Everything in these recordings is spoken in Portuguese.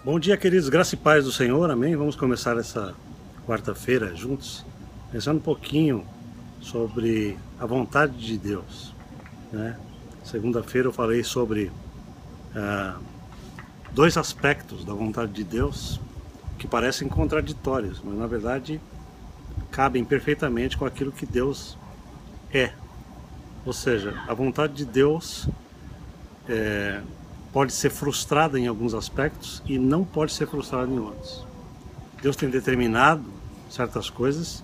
Bom dia, queridos, graça e paz do Senhor, amém? Vamos começar essa quarta-feira juntos, pensando um pouquinho sobre a vontade de Deus, né? Segunda-feira eu falei sobre dois aspectos da vontade de Deus que parecem contraditórios, mas na verdade cabem perfeitamente com aquilo que Deus é. Ou seja, a vontade de Deus pode ser frustrada em alguns aspectos e não pode ser frustrada em outros. Deus tem determinado certas coisas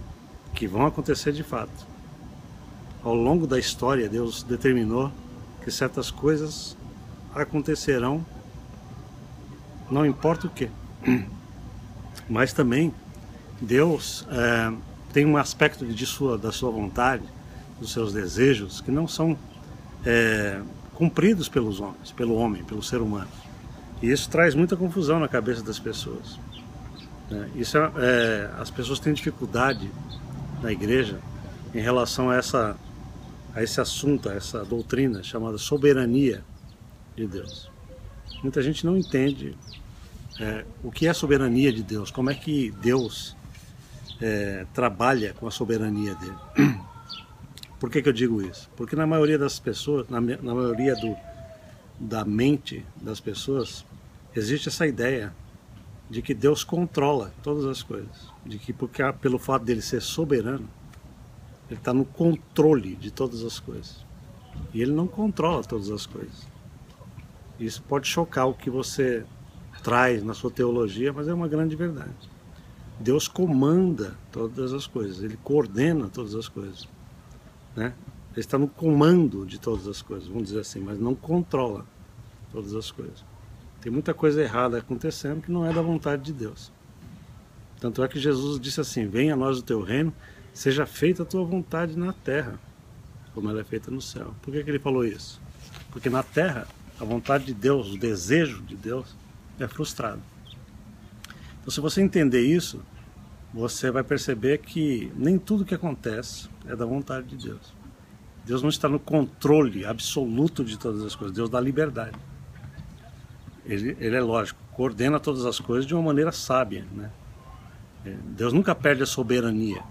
que vão acontecer de fato. Ao longo da história, Deus determinou que certas coisas acontecerão, não importa o que. Mas também Deus tem um aspecto da sua vontade, dos seus desejos, que não são cumpridos pelos homens, pelo homem, pelo ser humano. E isso traz muita confusão na cabeça das pessoas. As pessoas têm dificuldade na igreja em relação a esse assunto, a essa doutrina chamada soberania de Deus. Muita gente não entende o que é soberania de Deus, como é que Deus trabalha com a soberania dele. Por que eu digo isso? Porque na maioria das pessoas, na maioria da mente das pessoas, existe essa ideia de que Deus controla todas as coisas, de que pelo fato dele ser soberano, ele está no controle de todas as coisas. E ele não controla todas as coisas. Isso pode chocar o que você traz na sua teologia, mas é uma grande verdade. Deus comanda todas as coisas, ele coordena todas as coisas. Ele está no comando de todas as coisas, vamos dizer assim, mas não controla todas as coisas. Tem muita coisa errada acontecendo que não é da vontade de Deus. Tanto é que Jesus disse assim: venha a nós o teu reino, seja feita a tua vontade na terra, como ela é feita no céu. Por que ele falou isso? Porque na terra, a vontade de Deus, o desejo de Deus é frustrado. Então, se você entender isso, você vai perceber que nem tudo que acontece é da vontade de Deus. Deus não está no controle absoluto de todas as coisas. Deus dá liberdade. Ele é lógico, coordena todas as coisas de uma maneira sábia, né? Deus nunca perde a soberania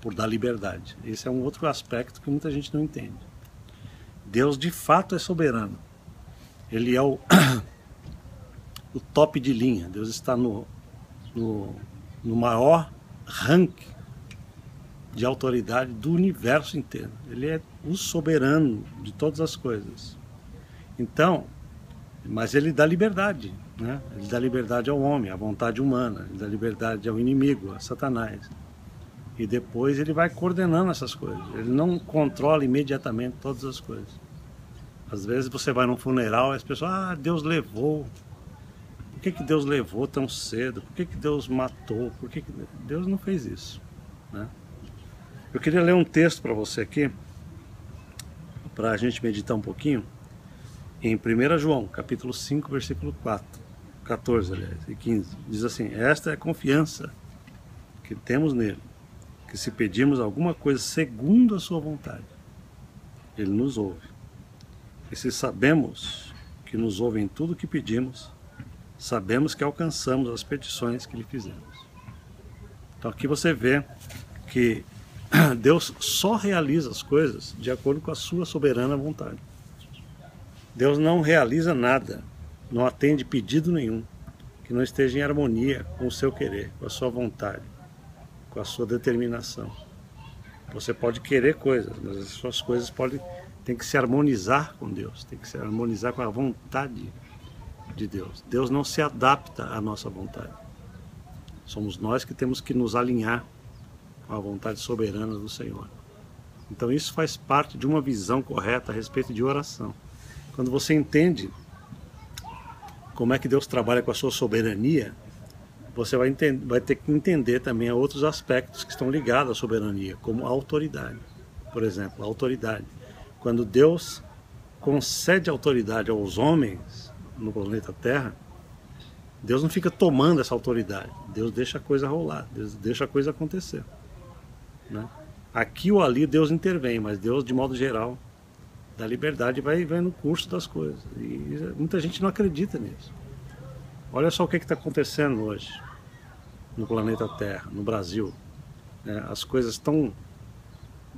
por dar liberdade. Esse é um outro aspecto que muita gente não entende. Deus de fato é soberano. Ele é o top de linha. Deus está no maior ranking de autoridade do universo inteiro. Ele é o soberano de todas as coisas. Então, mas ele dá liberdade, né? Ele dá liberdade ao homem, à vontade humana, ele dá liberdade ao inimigo, a Satanás. E depois ele vai coordenando essas coisas. Ele não controla imediatamente todas as coisas. Às vezes você vai num funeral e as pessoas, Deus levou. Por que Deus levou tão cedo? Por que Deus matou? Deus não fez isso, né? Eu queria ler um texto para você aqui, para a gente meditar um pouquinho, em 1 João, capítulo 5, versículo 14, aliás, e 15. Diz assim: esta é a confiança que temos nele, que se pedirmos alguma coisa segundo a sua vontade, ele nos ouve. E se sabemos que nos ouve em tudo o que pedimos, sabemos que alcançamos as petições que lhe fizemos. Então aqui você vê que Deus só realiza as coisas de acordo com a sua soberana vontade. Deus não realiza nada, não atende pedido nenhum que não esteja em harmonia com o seu querer, com a sua vontade, com a sua determinação. Você pode querer coisas, mas as suas coisas tem que se harmonizar com Deus, tem que se harmonizar com a vontade de Deus. Deus não se adapta à nossa vontade. Somos nós que temos que nos alinhar com a vontade soberana do Senhor. Então isso faz parte de uma visão correta a respeito de oração. Quando você entende como é que Deus trabalha com a sua soberania, você vai ter que entender também outros aspectos que estão ligados à soberania, como a autoridade. Por exemplo, a autoridade. Quando Deus concede autoridade aos homens no planeta Terra, Deus não fica tomando essa autoridade. Deus deixa a coisa rolar, Deus deixa a coisa acontecer, né? Aqui ou ali Deus intervém, mas Deus, de modo geral, dá liberdade e vai no curso das coisas. E muita gente não acredita nisso. Olha só o que está acontecendo hoje no planeta Terra, no Brasil. As coisas tão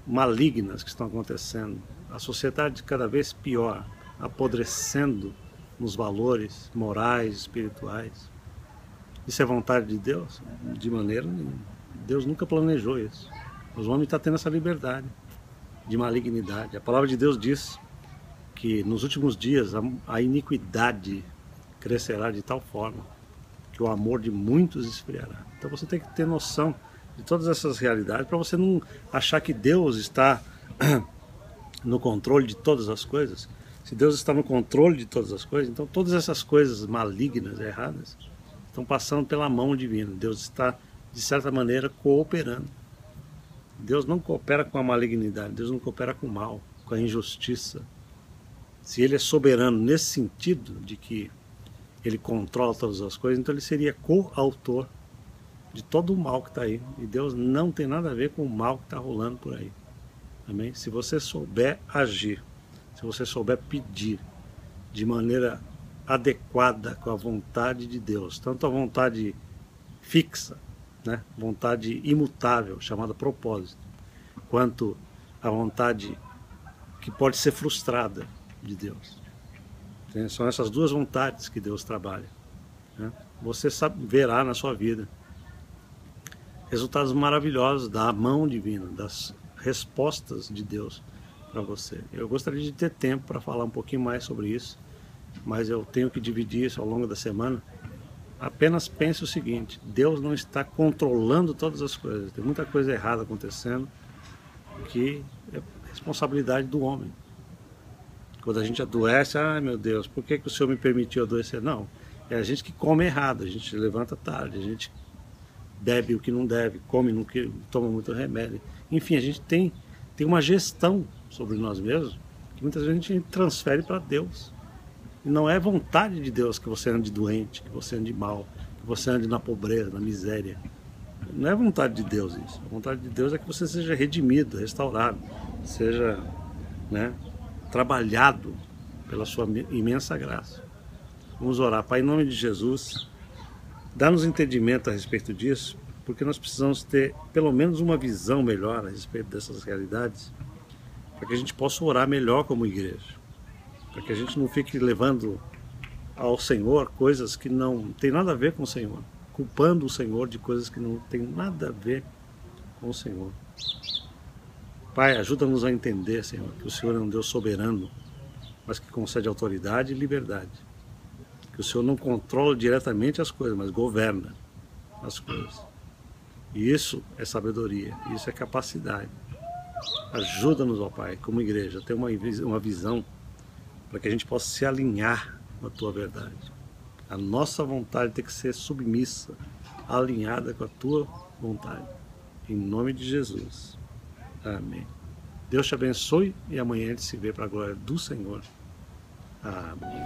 malignas que estão acontecendo. A sociedade cada vez pior, apodrecendo nos valores morais, espirituais. Isso é vontade de Deus? De maneira nenhuma. Deus nunca planejou isso. Os homens estão tendo essa liberdade de malignidade. A palavra de Deus diz que nos últimos dias a iniquidade crescerá de tal forma que o amor de muitos esfriará. Então você tem que ter noção de todas essas realidades para você não achar que Deus está no controle de todas as coisas. Se Deus está no controle de todas as coisas, então todas essas coisas malignas, erradas, estão passando pela mão divina. Deus está, de certa maneira, cooperando. Deus não coopera com a malignidade, Deus não coopera com o mal, com a injustiça. Se Ele é soberano nesse sentido de que Ele controla todas as coisas, então Ele seria coautor de todo o mal que está aí. E Deus não tem nada a ver com o mal que está rolando por aí. Amém? Se você souber agir, se você souber pedir de maneira adequada com a vontade de Deus, tanto a vontade fixa, né, vontade imutável, chamada propósito, quanto a vontade que pode ser frustrada de Deus. São essas duas vontades que Deus trabalha. Né? Você verá na sua vida resultados maravilhosos da mão divina, das respostas de Deus para você. Eu gostaria de ter tempo para falar um pouquinho mais sobre isso, mas eu tenho que dividir isso ao longo da semana. Apenas pense o seguinte: Deus não está controlando todas as coisas. Tem muita coisa errada acontecendo que é responsabilidade do homem. Quando a gente adoece, ai meu Deus, por que o Senhor me permitiu adoecer? Não, é a gente que come errado, a gente levanta tarde, a gente bebe o que não deve, come no que toma muito remédio. Enfim, a gente tem uma gestão sobre nós mesmos que muitas vezes a gente transfere para Deus. E não é vontade de Deus que você ande doente, que você ande mal, que você ande na pobreza, na miséria. Não é vontade de Deus isso. A vontade de Deus é que você seja redimido, restaurado, seja, né, trabalhado pela sua imensa graça. Vamos orar. Pai, em nome de Jesus, dá-nos entendimento a respeito disso, porque nós precisamos ter pelo menos uma visão melhor a respeito dessas realidades, para que a gente possa orar melhor como igreja, para que a gente não fique levando ao Senhor coisas que não tem nada a ver com o Senhor, culpando o Senhor de coisas que não tem nada a ver com o Senhor. Pai, ajuda-nos a entender, Senhor, que o Senhor é um Deus soberano, mas que concede autoridade e liberdade. Que o Senhor não controla diretamente as coisas, mas governa as coisas. E isso é sabedoria, isso é capacidade. Ajuda-nos, ó Pai, como igreja, a ter uma visão para que a gente possa se alinhar na Tua verdade. A nossa vontade tem que ser submissa, alinhada com a Tua vontade. Em nome de Jesus. Amém. Deus te abençoe e amanhã a gente se vê para a glória do Senhor. Amém.